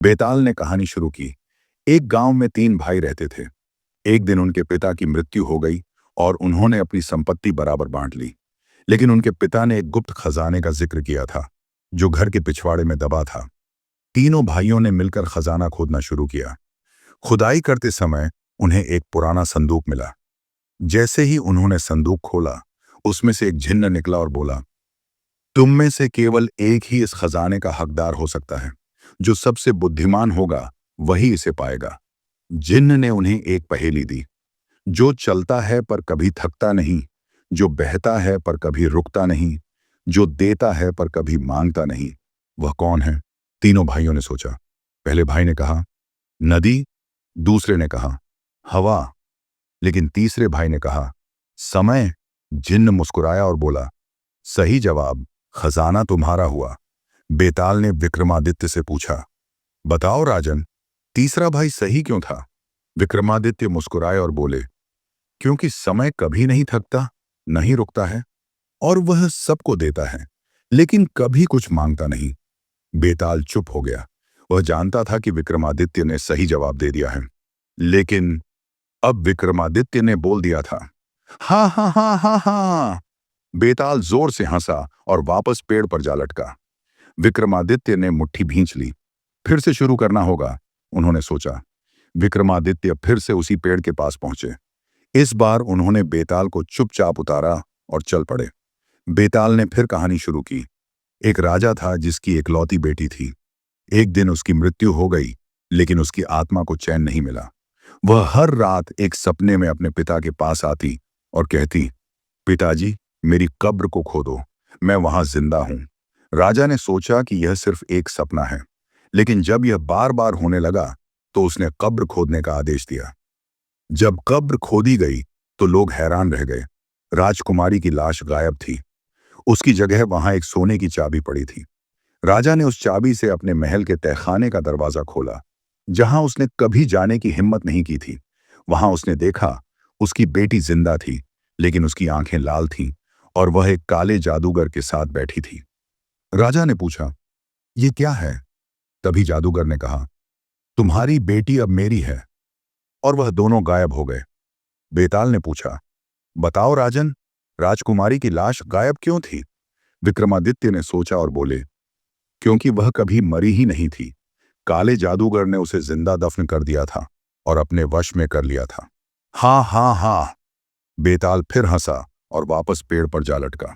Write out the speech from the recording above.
बेताल ने कहानी शुरू की। एक गांव में 3 भाई रहते थे। एक दिन उनके पिता की मृत्यु हो गई और उन्होंने अपनी संपत्ति बराबर बांट ली। लेकिन उनके पिता ने एक गुप्त खजाने का जिक्र किया था, जो घर के पिछवाड़े में दबा था। तीनों भाइयों ने मिलकर खजाना खोदना शुरू किया। खुदाई करते समय उन्हें एक पुराना संदूक मिला। जैसे ही उन्होंने संदूक खोला, उसमें से एक जिन्न निकला और बोला, तुम में से केवल एक ही इस खजाने का हकदार हो सकता है। जो सबसे बुद्धिमान होगा वही इसे पाएगा। जिन्न ने उन्हें एक पहेली दी। जो चलता है पर कभी थकता नहीं, जो बहता है पर कभी रुकता नहीं, जो देता है पर कभी मांगता नहीं, वह कौन है? तीनों भाइयों ने सोचा। पहले भाई ने कहा, नदी। दूसरे ने कहा, हवा। लेकिन तीसरे भाई ने कहा, समय। जिन्न मुस्कुराया और बोला, सही जवाब, खजाना तुम्हारा हुआ। बेताल ने विक्रमादित्य से पूछा, बताओ राजन, तीसरा भाई सही क्यों था? विक्रमादित्य मुस्कुराए और बोले, क्योंकि समय कभी नहीं थकता, नहीं रुकता है, और वह सबको देता है, लेकिन कभी कुछ मांगता नहीं। बेताल चुप हो गया। वह जानता था कि विक्रमादित्य ने सही जवाब दे दिया है। लेकिन अब विक्रमादित्य ने बोल दिया था, हाँ हाँ हाँ हाँ हाँ। बेताल जोर से हंसा और वापस पेड़ पर जा लटका। विक्रमादित्य ने मुट्ठी भींच ली। फिर से शुरू करना होगा, उन्होंने सोचा। विक्रमादित्य फिर से उसी पेड़ के पास पहुंचे। इस बार उन्होंने बेताल को चुपचाप उतारा और चल पड़े। बेताल ने फिर कहानी शुरू की। एक राजा था जिसकी इकलौती बेटी थी। एक दिन उसकी मृत्यु हो गई, लेकिन उसकी आत्मा को चैन नहीं मिला। वह हर रात एक सपने में अपने पिता के पास आती और कहती, पिताजी, मेरी कब्र को खोदो, मैं वहां जिंदा हूं। राजा ने सोचा कि यह सिर्फ एक सपना है, लेकिन जब यह बार बार होने लगा तो उसने कब्र खोदने का आदेश दिया। जब कब्र खोदी गई तो लोग हैरान रह गए। राजकुमारी की लाश गायब थी। उसकी जगह वहां एक सोने की चाबी पड़ी थी। राजा ने उस चाबी से अपने महल के तहखाने का दरवाजा खोला, जहां उसने कभी जाने की हिम्मत नहीं की थी। वहां उसने देखा, उसकी बेटी जिंदा थी, लेकिन उसकी आंखें लाल थीं और वह एक काले जादूगर के साथ बैठी थी। राजा ने पूछा, ये क्या है? तभी जादूगर ने कहा, तुम्हारी बेटी अब मेरी है। और वह दोनों गायब हो गए। बेताल ने पूछा, बताओ राजन, राजकुमारी की लाश गायब क्यों थी? विक्रमादित्य ने सोचा और बोले, क्योंकि वह कभी मरी ही नहीं थी। काले जादूगर ने उसे जिंदा दफन कर दिया था और अपने वश में कर लिया था। हाँ हाँ हाँ। बेताल फिर हंसा और वापस पेड़ पर जा लटका।